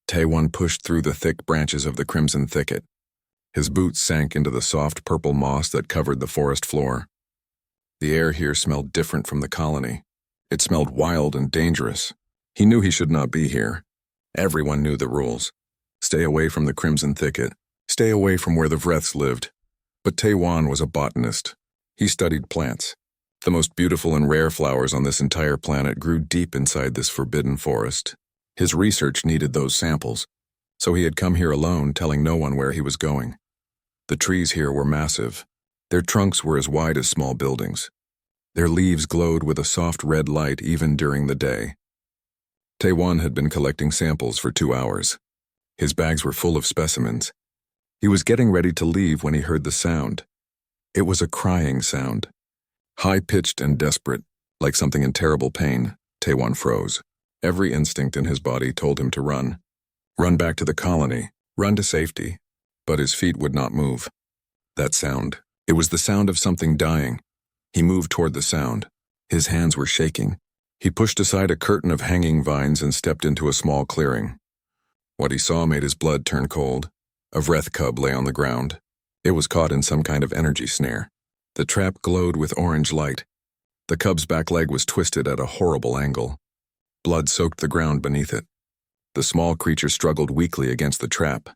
Taewon pushed through the thick branches of the crimson thicket. His boots sank into the soft purple moss that covered the forest floor. The air here smelled different from the colony. It smelled wild and dangerous. He knew he should not be here. Everyone knew the rules. Stay away from the crimson thicket. Stay away from where the Vreths lived. But Taewon was a botanist. He studied plants. The most beautiful and rare flowers on this entire planet grew deep inside this forbidden forest. His research needed those samples, so he had come here alone, telling no one where he was going. The trees here were massive. Their trunks were as wide as small buildings. Their leaves glowed with a soft red light even during the day. Taewon had been collecting samples for 2 hours. His bags were full of specimens. He was getting ready to leave when he heard the sound. It was a crying sound. High-pitched and desperate, like something in terrible pain. Taewon froze. Every instinct in his body told him to run. Run back to the colony. Run to safety. But his feet would not move. That sound. It was the sound of something dying. He moved toward the sound. His hands were shaking. He pushed aside a curtain of hanging vines and stepped into a small clearing. What he saw made his blood turn cold. A Vreth cub lay on the ground. It was caught in some kind of energy snare. The trap glowed with orange light. The cub's back leg was twisted at a horrible angle. Blood soaked the ground beneath it. The small creature struggled weakly against the trap.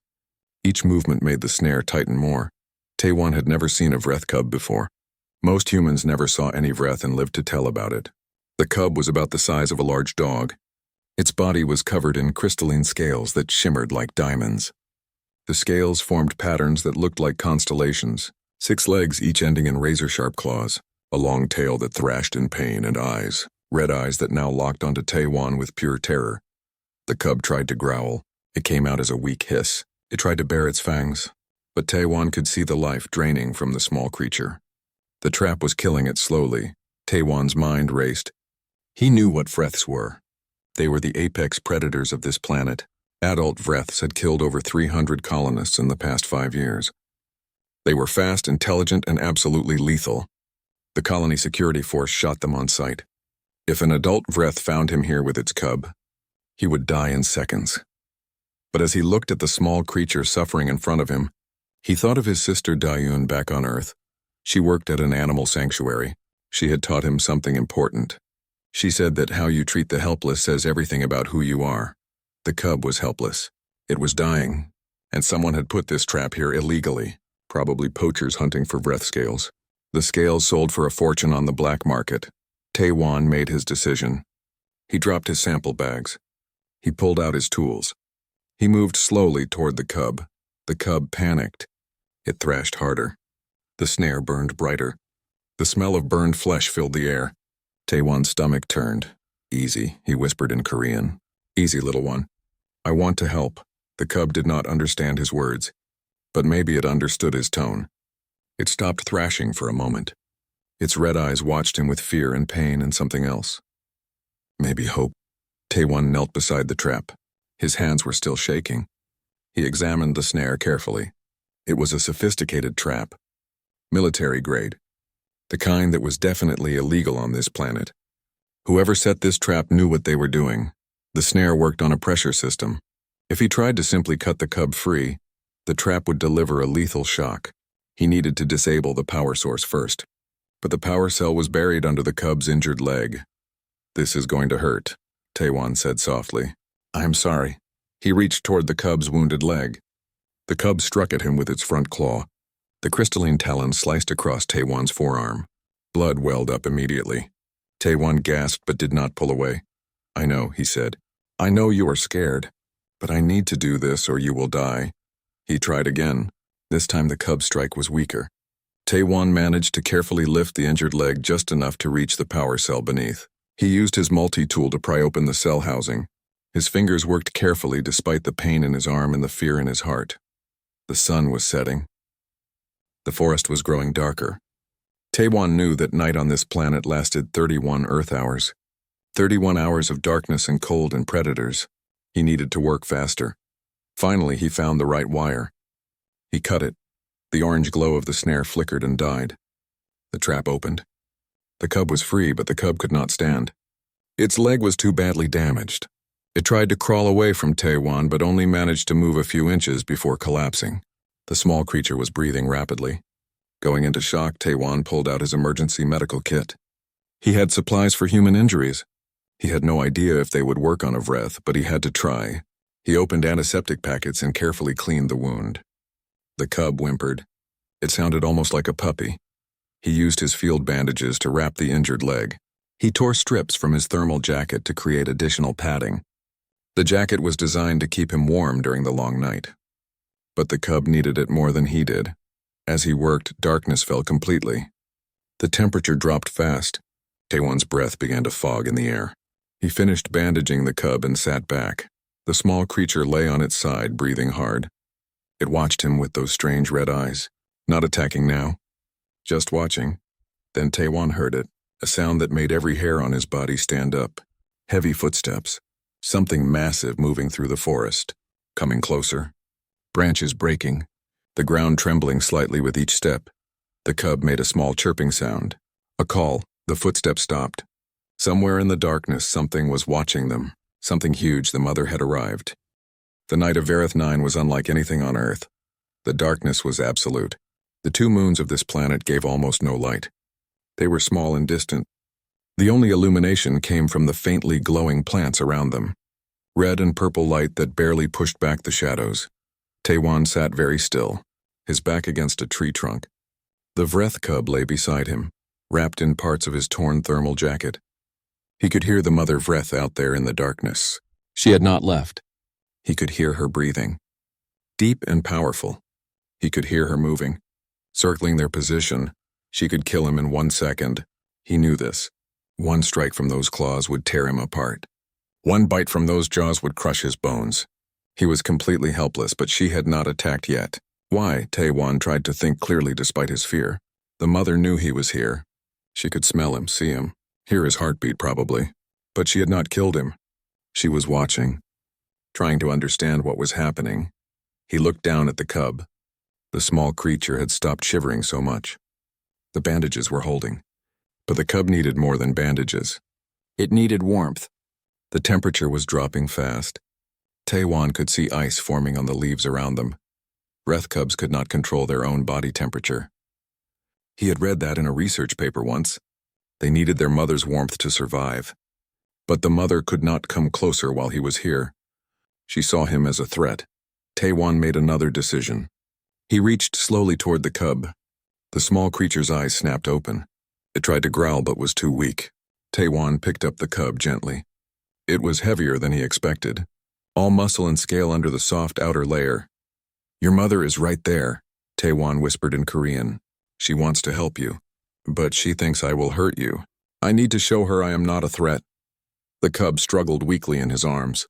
Each movement made the snare tighten more. Taewon had never seen a Vreth cub before. Most humans never saw any Vreth and lived to tell about it. The cub was about the size of a large dog. Its body was covered in crystalline scales that shimmered like diamonds. The scales formed patterns that looked like constellations, 6 legs each ending in razor-sharp claws, a long tail that thrashed in pain, and eyes, red eyes that now locked onto Taewon with pure terror. The cub tried to growl. It came out as a weak hiss. It tried to bare its fangs, but Taewon could see the life draining from the small creature. The trap was killing it slowly. Taewon's mind raced. He knew what Vreths were. They were the apex predators of this planet. Adult Vreths had killed over 300 colonists in the past 5 years. They were fast, intelligent, and absolutely lethal. The colony security force shot them on sight. If an adult Vreth found him here with its cub, he would die in seconds. But as he looked at the small creature suffering in front of him, he thought of his sister Dayun back on Earth. She worked at an animal sanctuary. She had taught him something important. She said that how you treat the helpless says everything about who you are. The cub was helpless. It was dying, and someone had put this trap here illegally, probably poachers hunting for Vreth scales. The scales sold for a fortune on the black market. Taewon made his decision. He dropped his sample bags. He pulled out his tools. He moved slowly toward the cub. The cub panicked. It thrashed harder. The snare burned brighter. The smell of burned flesh filled the air. Taewon's stomach turned. Easy, he whispered in Korean. Easy, little one. I want to help. The cub did not understand his words, but maybe it understood his tone. It stopped thrashing for a moment. Its red eyes watched him with fear and pain and something else. Maybe hope. Taewon knelt beside the trap. His hands were still shaking. He examined the snare carefully. It was a sophisticated trap. Military grade. The kind that was definitely illegal on this planet. Whoever set this trap knew what they were doing. The snare worked on a pressure system. If he tried to simply cut the cub free, the trap would deliver a lethal shock. He needed to disable the power source first. But the power cell was buried under the cub's injured leg. This is going to hurt, Taewon said softly. I'm sorry. He reached toward the cub's wounded leg. The cub struck at him with its front claw. The crystalline talon sliced across Taewon's forearm. Blood welled up immediately. Taewon gasped but did not pull away. I know, he said. I know you are scared, but I need to do this or you will die. He tried again. This time the cub's strike was weaker. Taewon managed to carefully lift the injured leg just enough to reach the power cell beneath. He used his multi-tool to pry open the cell housing. His fingers worked carefully despite the pain in his arm and the fear in his heart. The sun was setting. The forest was growing darker. Taewon knew that night on this planet lasted 31 Earth hours. 31 hours of darkness and cold and predators. He needed to work faster. Finally, he found the right wire. He cut it. The orange glow of the snare flickered and died. The trap opened. The cub was free, but the cub could not stand. Its leg was too badly damaged. It tried to crawl away from Taewon but only managed to move a few inches before collapsing. The small creature was breathing rapidly. Going into shock, Taewon pulled out his emergency medical kit. He had supplies for human injuries. He had no idea if they would work on a Vreth, but he had to try. He opened antiseptic packets and carefully cleaned the wound. The cub whimpered. It sounded almost like a puppy. He used his field bandages to wrap the injured leg. He tore strips from his thermal jacket to create additional padding. The jacket was designed to keep him warm during the long night. But the cub needed it more than he did. As he worked, darkness fell completely. The temperature dropped fast. Taewon's breath began to fog in the air. He finished bandaging the cub and sat back. The small creature lay on its side, breathing hard. It watched him with those strange red eyes. Not attacking now. Just watching. Then Taewon heard it, a sound that made every hair on his body stand up. Heavy footsteps. Something massive moving through the forest. Coming closer. Branches breaking. The ground trembling slightly with each step. The cub made a small chirping sound. A call. The footsteps stopped. Somewhere in the darkness, something was watching them. Something huge. The mother had arrived. The night of Vareth 9 was unlike anything on Earth. The darkness was absolute. The 2 moons of this planet gave almost no light. They were small and distant. The only illumination came from the faintly glowing plants around them. Red and purple light that barely pushed back the shadows. Taewon sat very still, his back against a tree trunk. The Vreth cub lay beside him, wrapped in parts of his torn thermal jacket. He could hear the mother Vreth out there in the darkness. She had not left. He could hear her breathing. Deep and powerful. He could hear her moving. Circling their position, she could kill him in 1 second. He knew this. 1 strike from those claws would tear him apart. 1 bite from those jaws would crush his bones. He was completely helpless, but she had not attacked yet. Why? Taewon tried to think clearly despite his fear. The mother knew he was here. She could smell him, see him, hear his heartbeat probably. But she had not killed him. She was watching, trying to understand what was happening. He looked down at the cub. The small creature had stopped shivering so much. The bandages were holding. But the cub needed more than bandages. It needed warmth. The temperature was dropping fast. Taewon could see ice forming on the leaves around them. Vreth cubs could not control their own body temperature. He had read that in a research paper once. They needed their mother's warmth to survive. But the mother could not come closer while he was here. She saw him as a threat. Taewon made another decision. He reached slowly toward the cub. The small creature's eyes snapped open. It tried to growl but was too weak. Taewon picked up the cub gently. It was heavier than he expected. All muscle and scale under the soft outer layer. "Your mother is right there," Taewon whispered in Korean. "She wants to help you. But she thinks I will hurt you. I need to show her I am not a threat." The cub struggled weakly in his arms.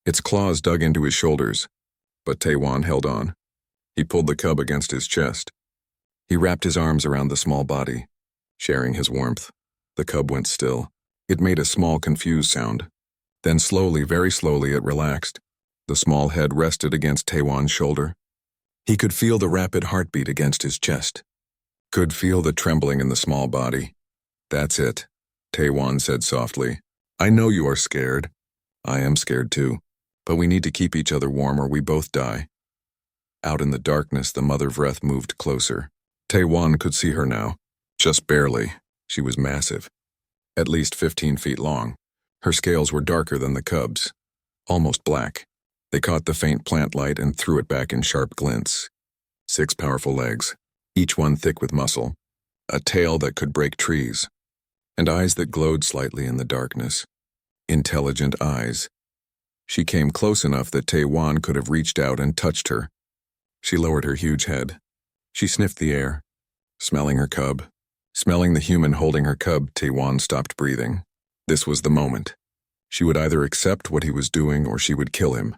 Its claws dug into his shoulders. But Taewon held on. He pulled the cub against his chest. He wrapped his arms around the small body, sharing his warmth. The cub went still. It made a small, confused sound. Then slowly, very slowly, it relaxed. The small head rested against Taewon's shoulder. He could feel the rapid heartbeat against his chest. Could feel the trembling in the small body. "That's it," Taewon said softly. "I know you are scared. I am scared too. But we need to keep each other warm or we both die." Out in the darkness, the mother Vreth moved closer. Taewon could see her now. Just barely. She was massive. At least 15 feet long. Her scales were darker than the cub's. Almost black. They caught the faint plant light and threw it back in sharp glints. 6 powerful legs, each one thick with muscle. A tail that could break trees. And eyes that glowed slightly in the darkness. Intelligent eyes. She came close enough that Taewon could have reached out and touched her. She lowered her huge head. She sniffed the air, smelling her cub. Smelling the human holding her cub, Taewon stopped breathing. This was the moment. She would either accept what he was doing or she would kill him.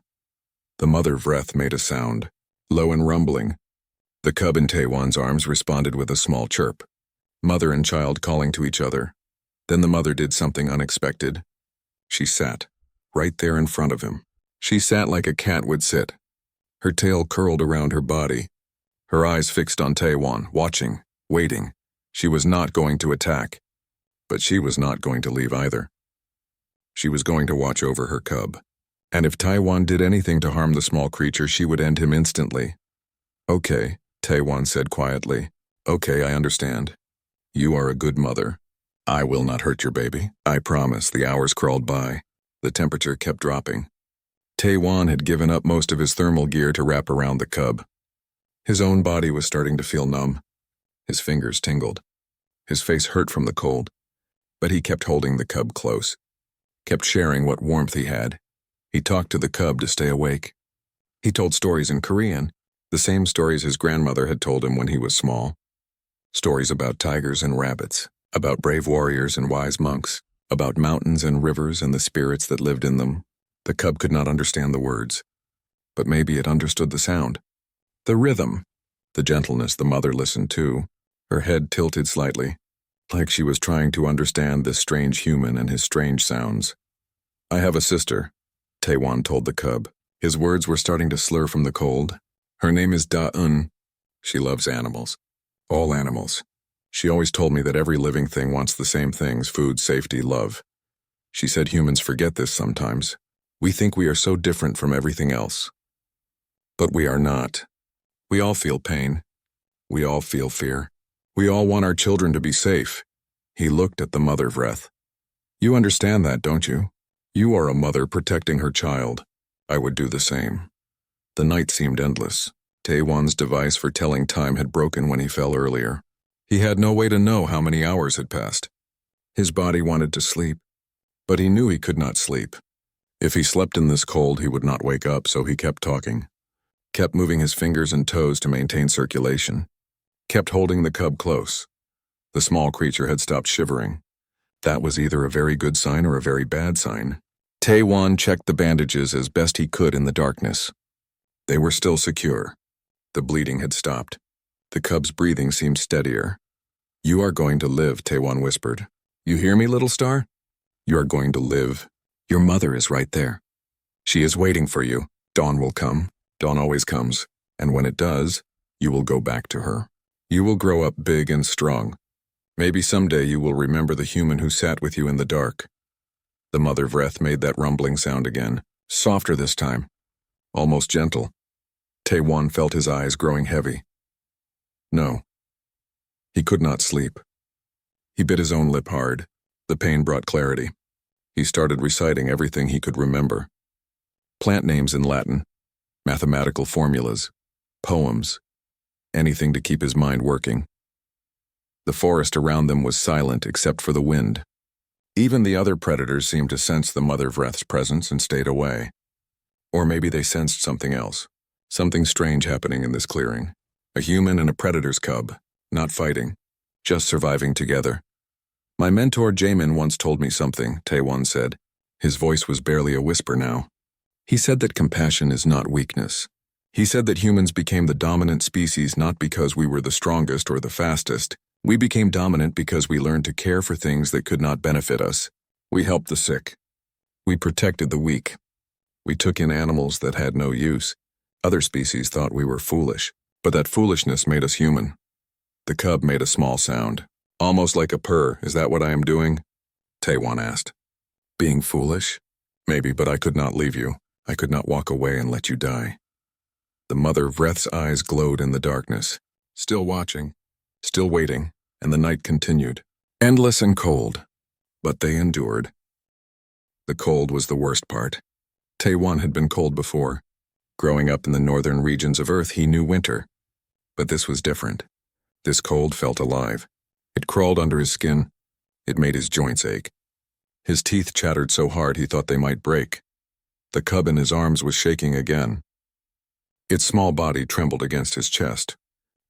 The mother Vreth made a sound, low and rumbling. The cub in Taewon's arms responded with a small chirp. Mother and child calling to each other. Then the mother did something unexpected. She sat, right there in front of him. She sat like a cat would sit. Her tail curled around her body. Her eyes fixed on Taewon, watching, waiting. She was not going to attack. But she was not going to leave either. She was going to watch over her cub. And if Taiwan did anything to harm the small creature, she would end him instantly. Okay, Taiwan said quietly. Okay, I understand. You are a good mother. I will not hurt your baby. I promise. The hours crawled by. The temperature kept dropping. Taiwan had given up most of his thermal gear to wrap around the cub. His own body was starting to feel numb. His fingers tingled. His face hurt from the cold. But he kept holding the cub close, kept sharing what warmth he had. He talked to the cub to stay awake. He told stories in Korean, the same stories his grandmother had told him when he was small. Stories about tigers and rabbits, about brave warriors and wise monks, about mountains and rivers and the spirits that lived in them. The cub could not understand the words, but maybe it understood the sound. The rhythm, the gentleness. The mother listened too, her head tilted slightly, like she was trying to understand this strange human and his strange sounds. I have a sister, Taiwan told the cub. His words were starting to slur from the cold. Her name is Da-un. She loves animals. All animals. She always told me that every living thing wants the same things: food, safety, love. She said humans forget this sometimes. We think we are so different from everything else. But we are not. We all feel pain. We all feel fear. We all want our children to be safe. He looked at the mother Vreth. You understand that, don't you? You are a mother protecting her child. I would do the same. The night seemed endless. Taiwan's device for telling time had broken when he fell earlier. He had no way to know how many hours had passed. His body wanted to sleep, but he knew he could not sleep. If he slept in this cold, he would not wake up, so he kept talking, kept moving his fingers and toes to maintain circulation, kept holding the cub close. The small creature had stopped shivering. That was either a very good sign or a very bad sign. Taiwan checked the bandages as best he could in the darkness. They were still secure. The bleeding had stopped. The cub's breathing seemed steadier. You are going to live, Taiwan whispered. You hear me, little star? You are going to live. Your mother is right there. She is waiting for you. Dawn will come. Dawn always comes. And when it does, you will go back to her. You will grow up big and strong. Maybe someday you will remember the human who sat with you in the dark. The mother Vreth made that rumbling sound again, softer this time, almost gentle. Taiwan felt his eyes growing heavy. No. He could not sleep. He bit his own lip hard. The pain brought clarity. He started reciting everything he could remember. Plant names in Latin, mathematical formulas, poems, anything to keep his mind working. The forest around them was silent except for the wind. Even the other predators seemed to sense the mother Vreth's presence and stayed away. Or maybe they sensed something else, something strange happening in this clearing. A human and a predator's cub, not fighting, just surviving together. My mentor Jamin once told me something, Taiwan said. His voice was barely a whisper now. He said that compassion is not weakness. He said that humans became the dominant species not because we were the strongest or the fastest. We became dominant because we learned to care for things that could not benefit us. We helped the sick. We protected the weak. We took in animals that had no use. Other species thought we were foolish, but that foolishness made us human. The cub made a small sound, almost like a purr. Is that what I am doing? Taiwan asked. Being foolish? Maybe, but I could not leave you. I could not walk away and let you die. The mother Vreth's eyes glowed in the darkness, still watching, still waiting, and the night continued, endless and cold. But they endured. The cold was the worst part. Taiwan had been cold before. Growing up in the northern regions of Earth, he knew winter. But this was different. This cold felt alive. It crawled under his skin. It made his joints ache. His teeth chattered so hard he thought they might break. The cub in his arms was shaking again. Its small body trembled against his chest.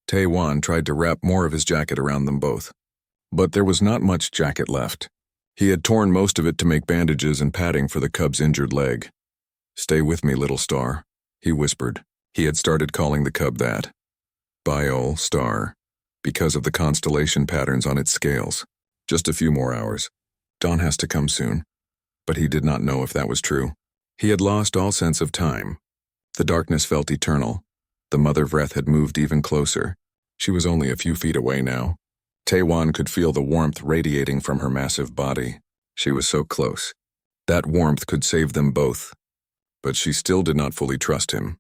Taiwan tried to wrap more of his jacket around them both. But there was not much jacket left. He had torn most of it to make bandages and padding for the cub's injured leg. Stay with me, little star, he whispered. He had started calling the cub that. Biol star, because of the constellation patterns on its scales. Just a few more hours. Dawn has to come soon. But he did not know if that was true. He had lost all sense of time. The darkness felt eternal. The mother Vreth had moved even closer. She was only a few feet away now. Taiwan could feel the warmth radiating from her massive body. She was so close. That warmth could save them both. But she still did not fully trust him.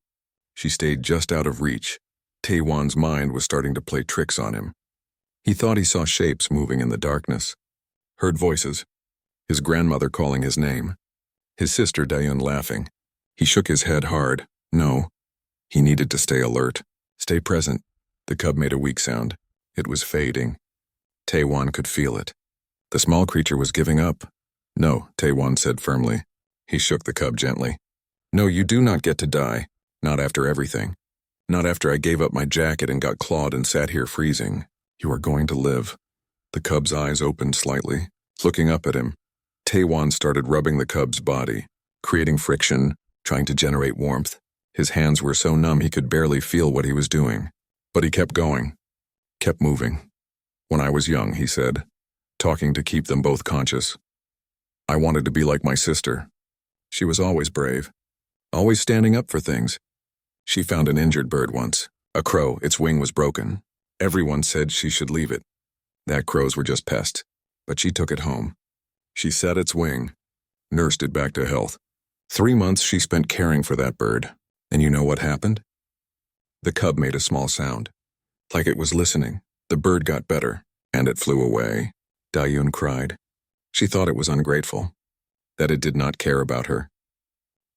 She stayed just out of reach. Taewon's mind was starting to play tricks on him. He thought he saw shapes moving in the darkness. Heard voices. His grandmother calling his name. His sister Dayun laughing. He shook his head hard. No. He needed to stay alert. Stay present. The cub made a weak sound. It was fading. Taewon could feel it. The small creature was giving up. No, Taewon said firmly. He shook the cub gently. No, you do not get to die. Not after everything. Not after I gave up my jacket and got clawed and sat here freezing. You are going to live. The cub's eyes opened slightly, looking up at him. Taewon started rubbing the cub's body, creating friction, trying to generate warmth. His hands were so numb he could barely feel what he was doing. But he kept going, kept moving. When I was young, he said, talking to keep them both conscious. I wanted to be like my sister. She was always brave, always standing up for things. She found an injured bird once, a crow. Its wing was broken. Everyone said she should leave it. That crows were just pests, but she took it home. She set its wing, nursed it back to health. 3 months she spent caring for that bird. And you know what happened? The cub made a small sound. Like it was listening. The bird got better, and it flew away. Dayun cried. She thought it was ungrateful, that it did not care about her.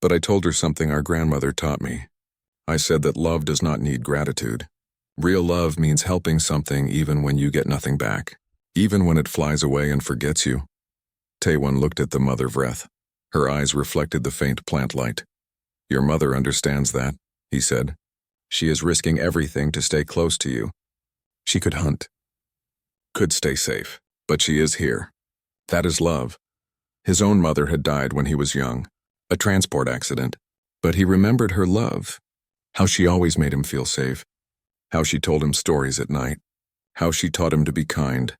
But I told her something our grandmother taught me. I said that love does not need gratitude. Real love means helping something even when you get nothing back, even when it flies away and forgets you. Taewon looked at the mother Vreth. Her eyes reflected the faint plant light. Your mother understands that, he said. She is risking everything to stay close to you. She could hunt, could stay safe, but she is here. That is love. His own mother had died when he was young, a transport accident, but he remembered her love, how she always made him feel safe, how she told him stories at night, how she taught him to be kind.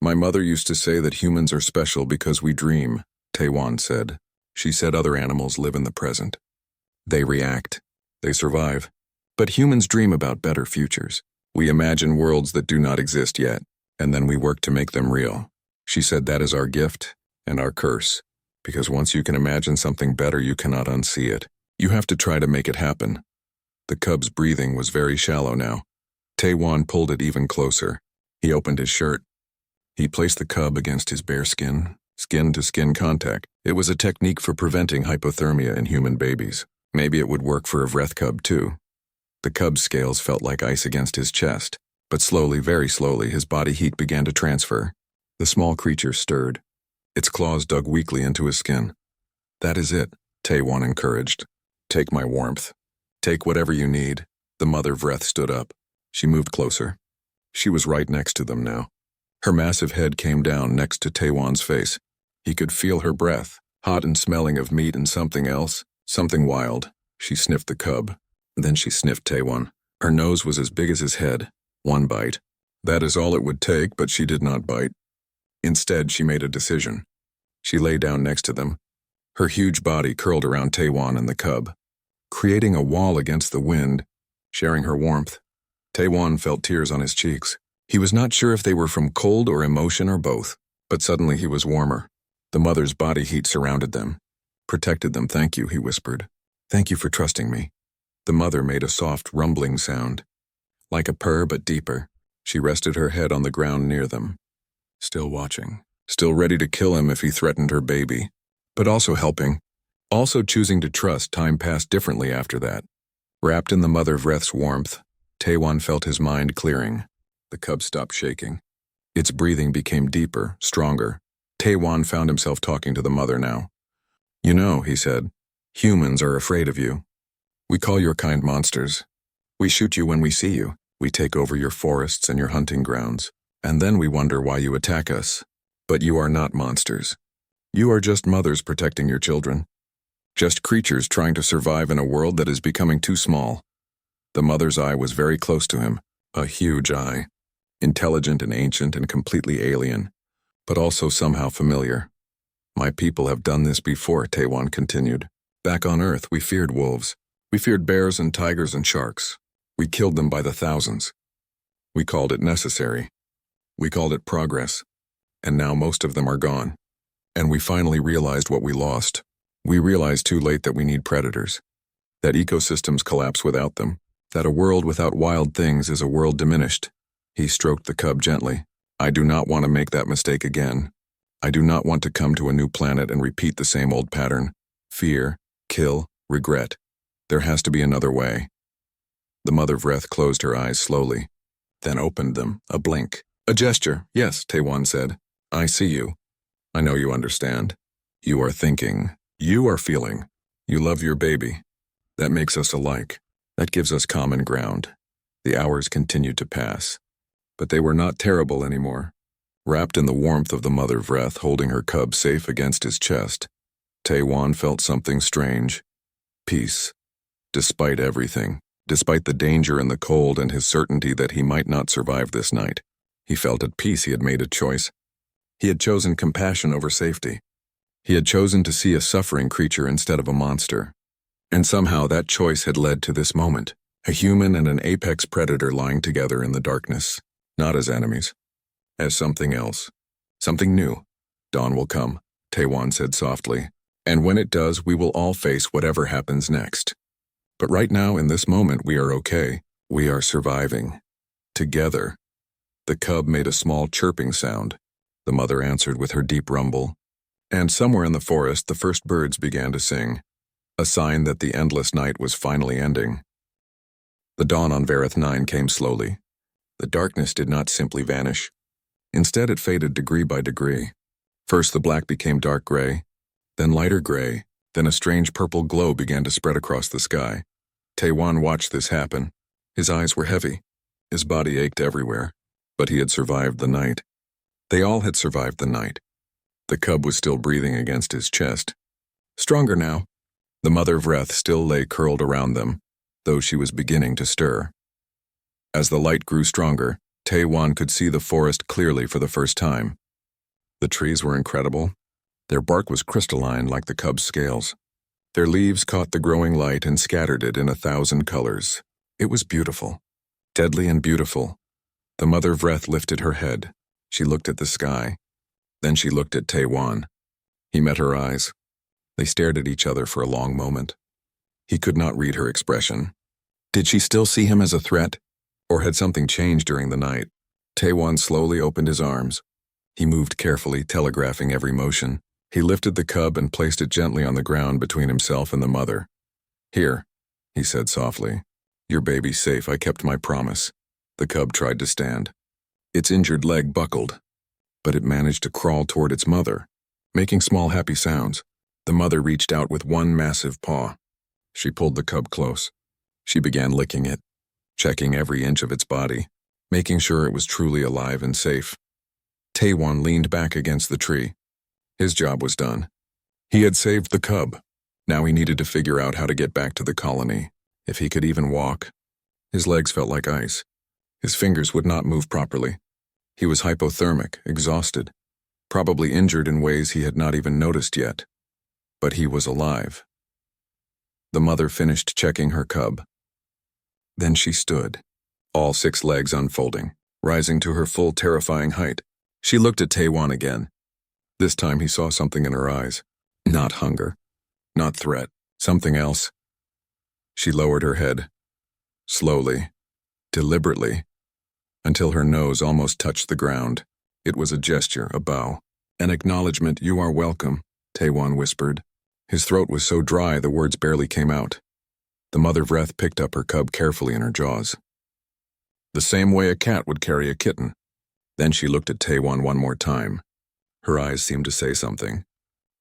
My mother used to say that humans are special because we dream, Taewon said. She said other animals live in the present. They react. They survive. But humans dream about better futures. We imagine worlds that do not exist yet, and then we work to make them real. She said that is our gift and our curse, because once you can imagine something better, you cannot unsee it. You have to try to make it happen. The cub's breathing was very shallow now. Taewon pulled it even closer. He opened his shirt. He placed the cub against his bare skin to skin contact. It was a technique for preventing hypothermia in human babies. Maybe it would work for a Vreth cub too. The cub's scales felt like ice against his chest, but slowly, very slowly, his body heat began to transfer. The small creature stirred. Its claws dug weakly into his skin. That is it, Taewon encouraged. Take my warmth. Take whatever you need. The mother Vreth stood up. She moved closer. She was right next to them now. Her massive head came down next to Taewon's face. He could feel her breath, hot and smelling of meat and something else, something wild. She sniffed the cub. Then she sniffed Taewon. Her nose was as big as his head. One bite. That is all it would take, but she did not bite. Instead, she made a decision. She lay down next to them. Her huge body curled around Taewon and the cub, creating a wall against the wind, sharing her warmth. Taewon felt tears on his cheeks. He was not sure if they were from cold or emotion or both, but suddenly he was warmer. The mother's body heat surrounded them, protected them. Thank you, he whispered. Thank you for trusting me. The mother made a soft rumbling sound, like a purr but deeper. She rested her head on the ground near them, still watching, still ready to kill him if he threatened her baby, but also helping, also choosing to trust. Time passed differently after that. Wrapped in the mother Vreth's warmth, Taewon felt his mind clearing. The cub stopped shaking. Its breathing became deeper, stronger. Taewon found himself talking to the mother now. You know, he said, humans are afraid of you. We call your kind monsters. We shoot you when we see you. We take over your forests and your hunting grounds. And then we wonder why you attack us. But you are not monsters. You are just mothers protecting your children. Just creatures trying to survive in a world that is becoming too small. The mother's eye was very close to him, a huge eye. Intelligent and ancient and completely alien, but also somehow familiar. My people have done this before, Taewon continued. Back on Earth, we feared wolves. We feared bears and tigers and sharks. We killed them by the thousands. We called it necessary. We called it progress. And now most of them are gone. And we finally realized what we lost. We realize too late that we need predators, that ecosystems collapse without them, that a world without wild things is a world diminished. He stroked the cub gently. I do not want to make that mistake again. I do not want to come to a new planet and repeat the same old pattern. Fear, kill, regret. There has to be another way. The mother Vreth closed her eyes slowly, then opened them, a blink. A gesture. Yes, Taewon said. I see you. I know you understand. You are thinking. You are feeling. You love your baby. That makes us alike. That gives us common ground. The hours continued to pass. But they were not terrible anymore. Wrapped in the warmth of the mother Vreth holding her cub safe against his chest, Taewon felt something strange. Peace. Despite everything, despite the danger and the cold and his certainty that he might not survive this night, he felt at peace. He had made a choice. He had chosen compassion over safety. He had chosen to see a suffering creature instead of a monster. And somehow that choice had led to this moment, a human and an apex predator lying together in the darkness, not as enemies, as something else, something new. Dawn will come, Taewon said softly, and when it does, we will all face whatever happens next. But right now, in this moment, we are okay. We are surviving. Together. The cub made a small chirping sound. The mother answered with her deep rumble. And somewhere in the forest, the first birds began to sing, a sign that the endless night was finally ending. The dawn on Vareth 9 came slowly. The darkness did not simply vanish. Instead, it faded degree by degree. First, the black became dark gray, then lighter gray, then a strange purple glow began to spread across the sky. Taewon watched this happen. His eyes were heavy. His body ached everywhere. But he had survived the night. They all had survived the night. The cub was still breathing against his chest. Stronger now. The mother Vreth still lay curled around them, though she was beginning to stir. As the light grew stronger, Taewon could see the forest clearly for the first time. The trees were incredible. Their bark was crystalline like the cub's scales. Their leaves caught the growing light and scattered it in 1,000 colors. It was beautiful. Deadly and beautiful. The mother Vreth lifted her head. She looked at the sky. Then she looked at Taewon. He met her eyes. They stared at each other for a long moment. He could not read her expression. Did she still see him as a threat? Or had something changed during the night? Taewon slowly opened his arms. He moved carefully, telegraphing every motion. He lifted the cub and placed it gently on the ground between himself and the mother. Here, he said softly. Your baby's safe. I kept my promise. The cub tried to stand. Its injured leg buckled, but it managed to crawl toward its mother, making small happy sounds. The mother reached out with one massive paw. She pulled the cub close. She began licking it, checking every inch of its body, making sure it was truly alive and safe. Taewon leaned back against the tree. His job was done. He had saved the cub. Now he needed to figure out how to get back to the colony, if he could even walk. His legs felt like ice. His fingers would not move properly. He was hypothermic, exhausted, probably injured in ways he had not even noticed yet. But he was alive. The mother finished checking her cub. Then she stood, all 6 legs unfolding, rising to her full terrifying height. She looked at Taewon again. This time he saw something in her eyes. Not hunger, not threat, something else. She lowered her head, slowly, deliberately, until her nose almost touched the ground. It was a gesture, a bow, an acknowledgement. You are welcome, Taewon whispered. His throat was so dry the words barely came out. The mother Vreth picked up her cub carefully in her jaws. The same way a cat would carry a kitten. Then she looked at Taewon one more time. Her eyes seemed to say something.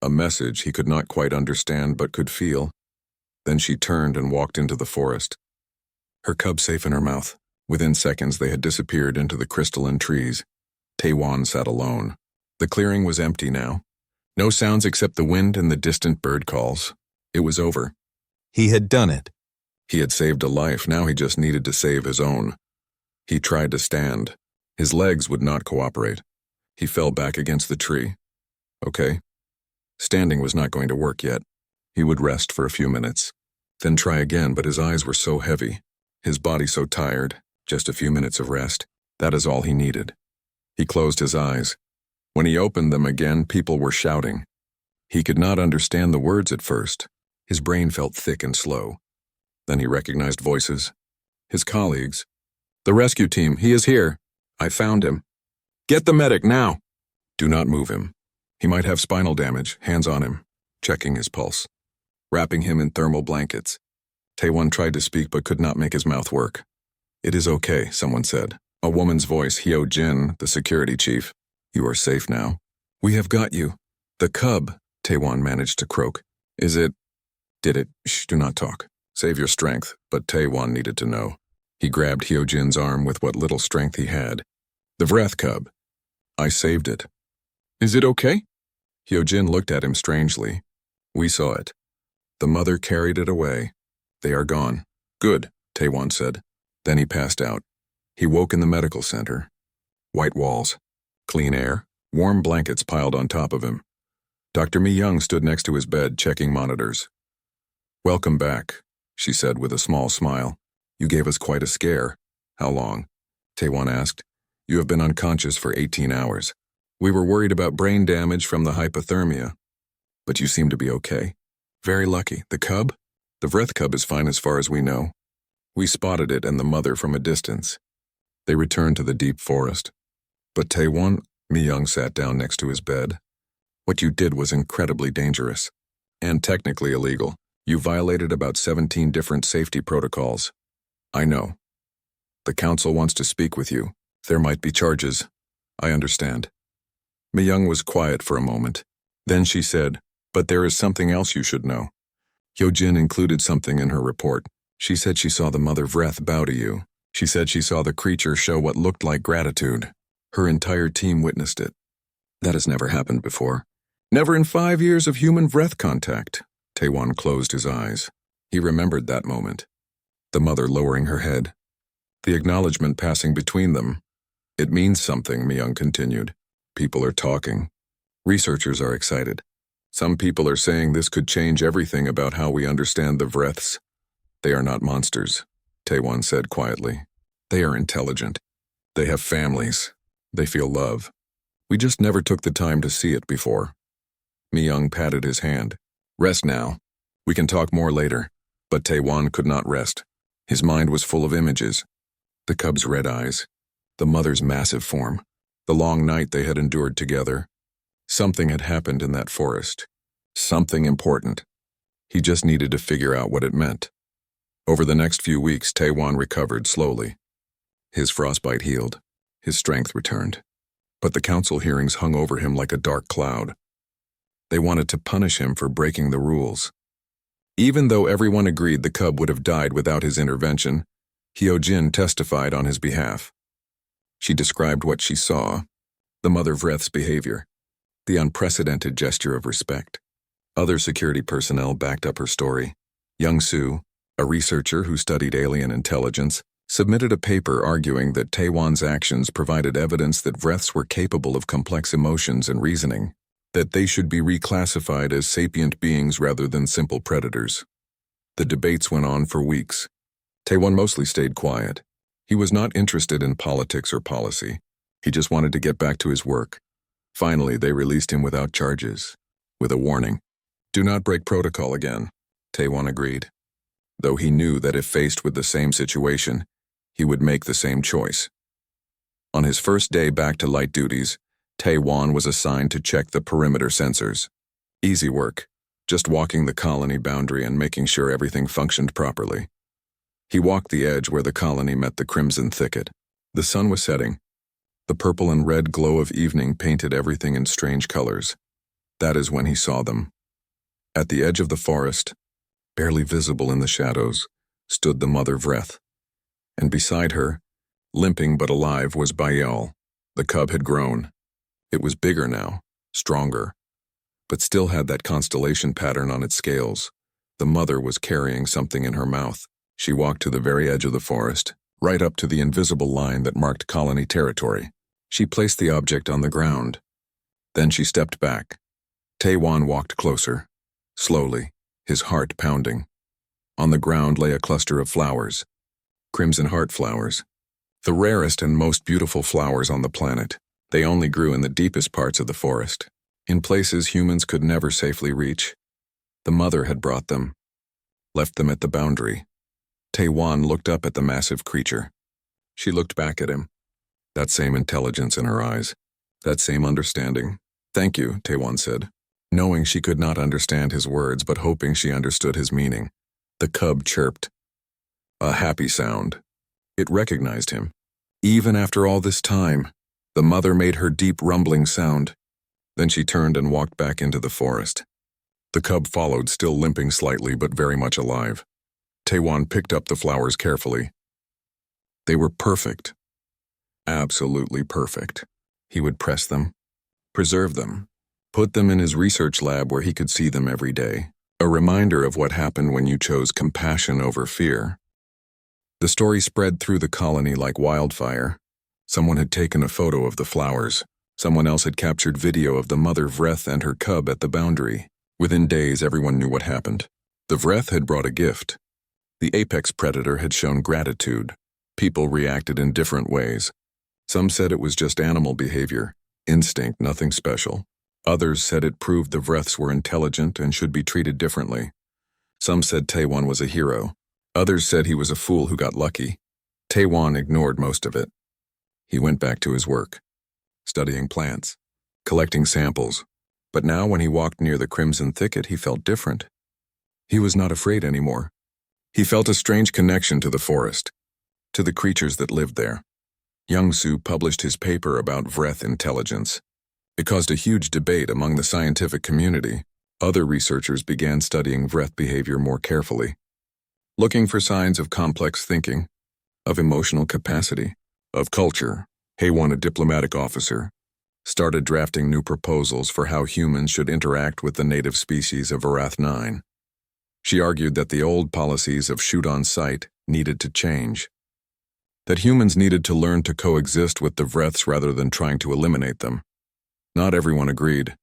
A message he could not quite understand but could feel. Then she turned and walked into the forest. Her cub safe in her mouth. Within seconds they had disappeared into the crystalline trees. Taewon sat alone. The clearing was empty now. No sounds except the wind and the distant bird calls. It was over. He had done it. He had saved a life. Now he just needed to save his own. He tried to stand. His legs would not cooperate. He fell back against the tree. Okay. Standing was not going to work yet. He would rest for a few minutes, then try again, but his eyes were so heavy, his body so tired. Just a few minutes of rest. That is all he needed. He closed his eyes. When he opened them again, people were shouting. He could not understand the words at first. His brain felt thick and slow. Then he recognized voices. His colleagues. "The rescue team, he is here. I found him. Get the medic now." "Do not move him. He might have spinal damage. Hands on him." Checking his pulse. Wrapping him in thermal blankets. Taewon tried to speak but could not make his mouth work. "It is okay," someone said. A woman's voice, Hyo Jin, the security chief. "You are safe now. We have got you." "The cub," Taewon managed to croak. "Is it? Did it? Shh, do not talk. Save your strength," but Taewon needed to know. He grabbed Hyo Jin's arm with what little strength he had. "The Vreth cub. I saved it." "Is it okay?" Hyo Jin looked at him strangely. "We saw it. The mother carried it away. They are gone." "Good," Taewon said. Then he passed out. He woke in the medical center. White walls, clean air, warm blankets piled on top of him. Dr. Mi Young stood next to his bed, checking monitors. "Welcome back," she said with a small smile. "You gave us quite a scare." "How long?" Taewon asked. "You have been unconscious for 18 hours. We were worried about brain damage from the hypothermia. But you seem to be okay." "Very lucky. The cub?" "The Vreth cub is fine as far as we know. We spotted it and the mother from a distance." They returned to the deep forest. "But Taewon," Mi Young sat down next to his bed. "What you did was incredibly dangerous. And technically illegal. You violated about 17 different safety protocols." "I know. The council wants to speak with you. There might be charges." "I understand." Mi Young was quiet for a moment. Then she said, "But there is something else you should know." Hyo Jin included something in her report. She said she saw the Mother Vreth bow to you. She said she saw the creature show what looked like gratitude. Her entire team witnessed it. That has never happened before. Never in 5 years of human Vreth contact. Taewon closed his eyes. He remembered that moment. The mother lowering her head. The acknowledgement passing between them. "It means something," Mi Young continued. "People are talking. Researchers are excited. Some people are saying this could change everything about how we understand the Vreths. They are not monsters," Taewon said quietly. "They are intelligent. They have families. They feel love. We just never took the time to see it before." Mi Young patted his hand. "Rest now. We can talk more later." But Taewon could not rest. His mind was full of images. The cub's red eyes. The mother's massive form. The long night they had endured together. Something had happened in that forest. Something important. He just needed to figure out what it meant. Over the next few weeks, Taewon recovered slowly. His frostbite healed. His strength returned. But the council hearings hung over him like a dark cloud. They wanted to punish him for breaking the rules. Even though everyone agreed the cub would have died without his intervention, Hyo Jin testified on his behalf. She described what she saw, the Mother Vreth's behavior, the unprecedented gesture of respect. Other security personnel backed up her story. Young Soo, a researcher who studied alien intelligence, submitted a paper arguing that Taewon's actions provided evidence that Vreths were capable of complex emotions and reasoning, that they should be reclassified as sapient beings rather than simple predators. The debates went on for weeks. Taewon mostly stayed quiet. He was not interested in politics or policy. He just wanted to get back to his work. Finally, they released him without charges, with a warning. "Do not break protocol again," Taewon agreed, though he knew that if faced with the same situation, he would make the same choice. On his first day back to light duties, Taewon was assigned to check the perimeter sensors. Easy work, just walking the colony boundary and making sure everything functioned properly. He walked the edge where the colony met the crimson thicket. The sun was setting. The purple and red glow of evening painted everything in strange colors. That is when he saw them. At the edge of the forest, barely visible in the shadows, stood the Mother Vreth. And beside her, limping but alive, was Bayal. The cub had grown. It was bigger now, stronger, but still had that constellation pattern on its scales. The mother was carrying something in her mouth. She walked to the very edge of the forest, right up to the invisible line that marked colony territory. She placed the object on the ground. Then she stepped back. Taewon walked closer, slowly, his heart pounding. On the ground lay a cluster of flowers, crimson heart flowers, the rarest and most beautiful flowers on the planet. They only grew in the deepest parts of the forest. in places humans could never safely reach. The mother had brought them, left them at the boundary. Taewon looked up at the massive creature. She looked back at him. That same intelligence in her eyes, that same understanding. "Thank you," Taewon said, knowing she could not understand his words but hoping she understood his meaning. The cub chirped. A happy sound. It recognized him. Even after all this time, the mother made her deep rumbling sound. Then she turned and walked back into the forest. The cub followed, still limping slightly but very much alive. Taewon picked up the flowers carefully. They were perfect. Absolutely perfect. He would press them, preserve them, put them in his research lab where he could see them every day. A reminder of what happened when you chose compassion over fear. The story spread through the colony like wildfire. Someone had taken a photo of the flowers. Someone else had captured video of the mother Vreth and her cub at the boundary. Within days, everyone knew what happened. The Vreth had brought a gift. The apex predator had shown gratitude. People reacted in different ways. Some said it was just animal behavior, instinct, nothing special. Others said it proved the Vreths were intelligent and should be treated differently. Some said Taewon was a hero. Others said he was a fool who got lucky. Taewon ignored most of it. He went back to his work, studying plants, collecting samples. But now when he walked near the crimson thicket, he felt different. He was not afraid anymore. He felt a strange connection to the forest, to the creatures that lived there. Young-soo published his paper about Vreth intelligence. It caused a huge debate among the scientific community. Other researchers began studying Vreth behavior more carefully, looking for signs of complex thinking, of emotional capacity, of culture. Haewon, a diplomatic officer, started drafting new proposals for how humans should interact with the native species of Arath 9. She argued that the old policies of shoot on sight needed to change, that humans needed to learn to coexist with the Vreths rather than trying to eliminate them. Not everyone agreed.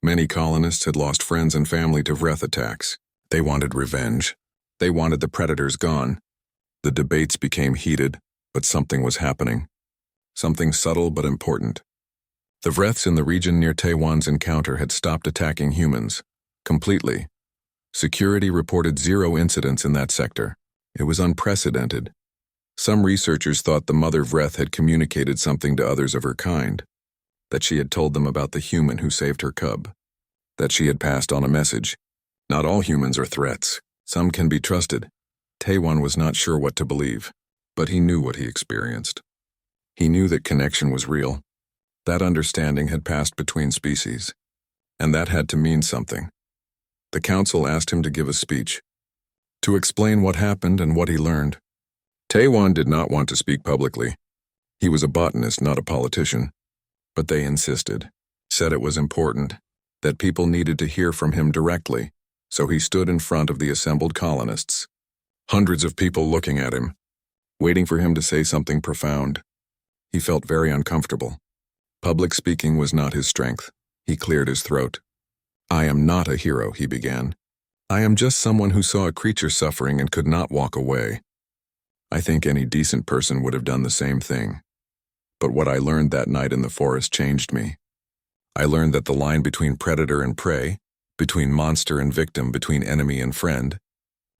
Many colonists had lost friends and family to Vreth attacks. They wanted revenge. They wanted the predators gone. The debates became heated, but something was happening. Something subtle but important. The Vreths in the region near Taewon's encounter had stopped attacking humans, completely. Security reported 0 incidents in that sector. It was unprecedented. Some researchers thought the mother Vreth had communicated something to others of her kind, that she had told them about the human who saved her cub, that she had passed on a message. Not all humans are threats. Some can be trusted. Taewon was not sure what to believe, but he knew what he experienced. He knew that connection was real. That understanding had passed between species, and that had to mean something. The council asked him to give a speech, to explain what happened and what he learned. Taewon did not want to speak publicly. He was a botanist, not a politician. But they insisted, said it was important, that people needed to hear from him directly, so he stood in front of the assembled colonists. Hundreds of people looking at him, waiting for him to say something profound. He felt very uncomfortable. Public speaking was not his strength. He cleared his throat. "I am not a hero," he began. "I am just someone who saw a creature suffering and could not walk away. I think any decent person would have done the same thing. But what I learned that night in the forest changed me. I learned that the line between predator and prey, between monster and victim, between enemy and friend,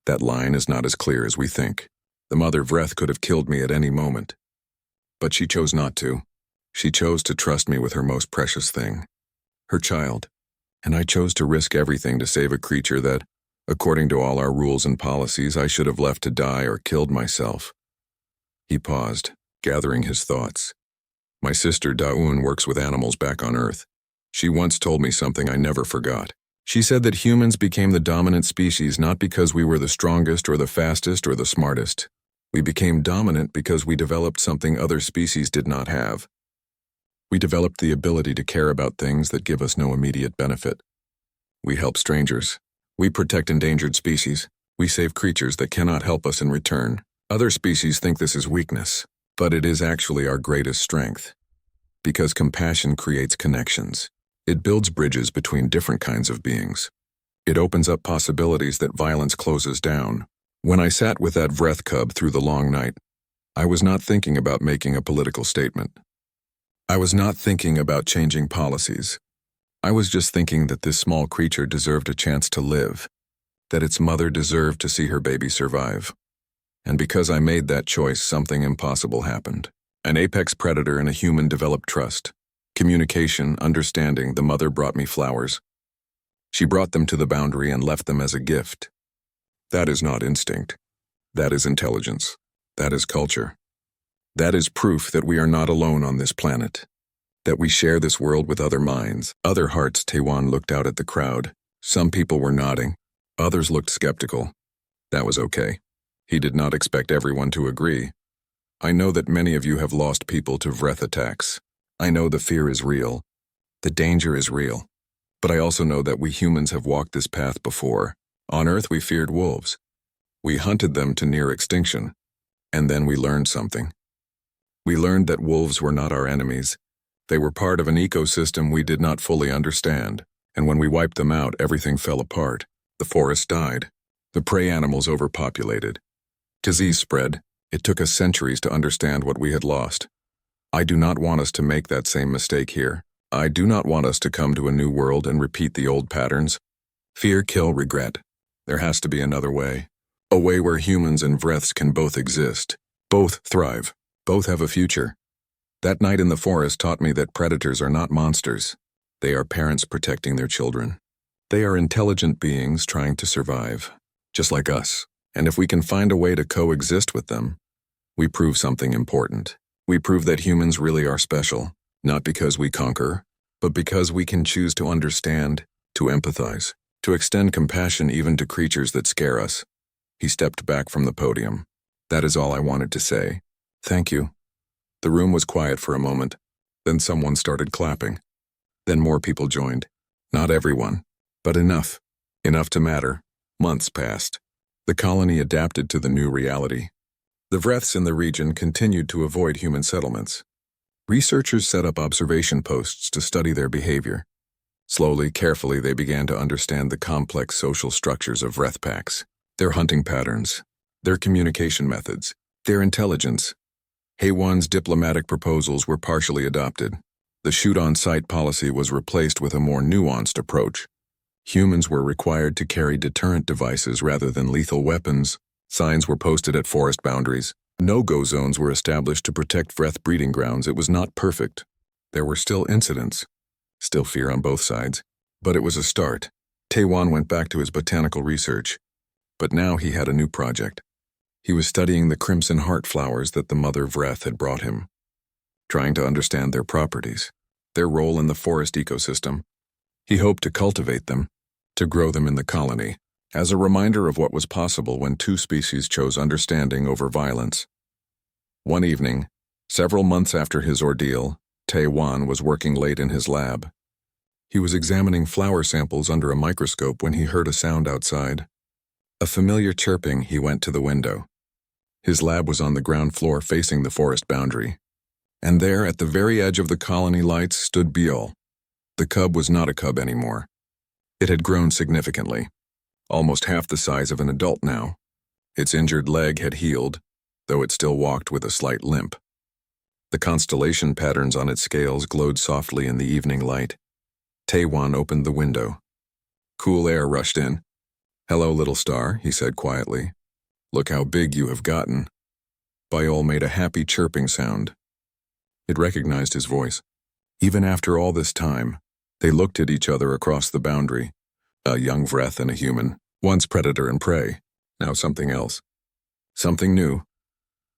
that line is not as clear as we think. The mother Vreth could have killed me at any moment. But she chose not to. She chose to trust me with her most precious thing, her child. And I chose to risk everything to save a creature that, according to all our rules and policies, I should have left to die or killed myself." He paused, gathering his thoughts. "My sister Daun works with animals back on Earth. She once told me something I never forgot. She said that humans became the dominant species not because we were the strongest or the fastest or the smartest. We became dominant because we developed something other species did not have. We developed the ability to care about things that give us no immediate benefit. We help strangers. We protect endangered species. We save creatures that cannot help us in return. Other species think this is weakness, but it is actually our greatest strength. Because compassion creates connections. It builds bridges between different kinds of beings. It opens up possibilities that violence closes down. When I sat with that Vreth cub through the long night, I was not thinking about making a political statement. I was not thinking about changing policies. I was just thinking that this small creature deserved a chance to live, that its mother deserved to see her baby survive. And because I made that choice, something impossible happened. An apex predator and a human developed trust. Communication, understanding. The mother brought me flowers. She brought them to the boundary and left them as a gift. That is not instinct. That is intelligence. That is culture. That is proof that we are not alone on this planet, that we share this world with other minds, other hearts. Taiwan looked out at the crowd. Some people were nodding. Others looked skeptical. That was okay. He did not expect everyone to agree. I know that many of you have lost people to Vreth attacks. I know the fear is real. The danger is real. But I also know that we humans have walked this path before. On Earth we feared wolves. We hunted them to near extinction. And then we learned something. We learned that wolves were not our enemies. They were part of an ecosystem we did not fully understand. And when we wiped them out, everything fell apart. The forest died. The prey animals overpopulated. Disease spread. It took us centuries to understand what we had lost. I do not want us to make that same mistake here. I do not want us to come to a new world and repeat the old patterns. Fear, kill, regret. There has to be another way. A way where humans and Vreths can both exist. Both thrive. Both have a future. That night in the forest taught me that predators are not monsters. They are parents protecting their children. They are intelligent beings trying to survive, just like us. And if we can find a way to coexist with them, we prove something important. We prove that humans really are special, not because we conquer, but because we can choose to understand, to empathize, to extend compassion even to creatures that scare us. He stepped back from the podium. That is all I wanted to say. Thank you. The room was quiet for a moment. Then someone started clapping. Then more people joined. Not everyone, but enough. Enough to matter. Months passed. The colony adapted to the new reality. The Vreths in the region continued to avoid human settlements. Researchers set up observation posts to study their behavior. Slowly, carefully, they began to understand the complex social structures of Vreth packs, their hunting patterns, their communication methods, their intelligence. Haywan's diplomatic proposals were partially adopted. The shoot-on-sight policy was replaced with a more nuanced approach. Humans were required to carry deterrent devices rather than lethal weapons. Signs were posted at forest boundaries. No-go zones were established to protect Vreth breeding grounds. It was not perfect. There were still incidents, still fear on both sides. But it was a start. Taiwan went back to his botanical research. But now he had a new project. He was studying the crimson heart flowers that the mother Vreth had brought him, trying to understand their properties, their role in the forest ecosystem. He hoped to cultivate them, to grow them in the colony, as a reminder of what was possible when two species chose understanding over violence. One evening, several months after his ordeal, Taiwan was working late in his lab. He was examining flower samples under a microscope when he heard a sound outside. A familiar chirping. He went to the window. His lab was on the ground floor facing the forest boundary. And there, at the very edge of the colony lights, stood Biol. The cub was not a cub anymore. It had grown significantly, almost half the size of an adult now. Its injured leg had healed, though it still walked with a slight limp. The constellation patterns on its scales glowed softly in the evening light. Taiwan opened the window. Cool air rushed in. "Hello, little star," he said quietly. "Look how big you have gotten." Biol made a happy chirping sound. It recognized his voice. Even after all this time, they looked at each other across the boundary. A young Vreth and a human, once predator and prey, now something else. Something new.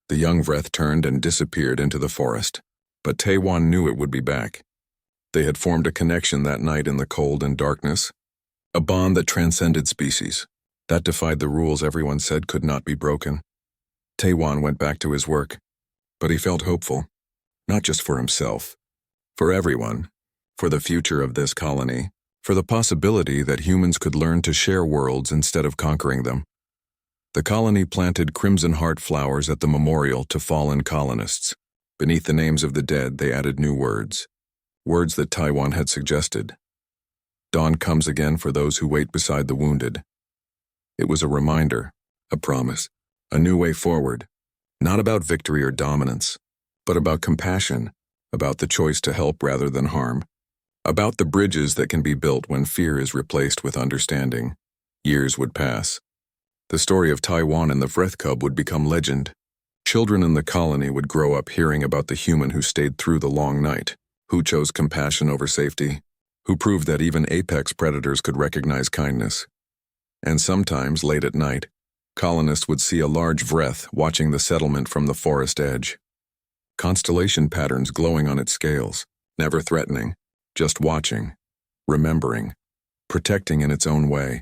The young Vreth turned and disappeared into the forest, but Taiwan knew it would be back. They had formed a connection that night in the cold and darkness, a bond that transcended species, that defied the rules everyone said could not be broken. Taiwan went back to his work, but he felt hopeful, not just for himself, for everyone, for the future of this colony, for the possibility that humans could learn to share worlds instead of conquering them. The colony planted crimson heart flowers at the memorial to fallen colonists. Beneath the names of the dead, they added new words, words that Taiwan had suggested. Dawn comes again for those who wait beside the wounded. It was a reminder, a promise, a new way forward, not about victory or dominance, but about compassion, about the choice to help rather than harm, About the bridges that can be built when fear is replaced with understanding. Years would pass. The story of Taiwan and the Vreth cub would become legend. Children in the colony would grow up hearing about the human who stayed through the long night, who chose compassion over safety, who proved that even apex predators could recognize kindness. And sometimes, late at night, colonists would see a large Vreth watching the settlement from the forest edge. Constellation patterns glowing on its scales, never threatening, just watching, remembering, protecting in its own way.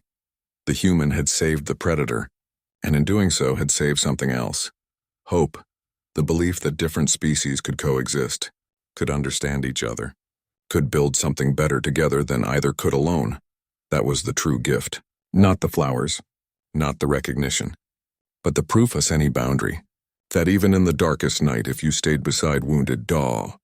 The human had saved the predator, and in doing so had saved something else. Hope, the belief that different species could coexist, could understand each other, could build something better together than either could alone. That was the true gift. Not the flowers, not the recognition, but the proof of any boundary, that even in the darkest night if you stayed beside wounded Daw,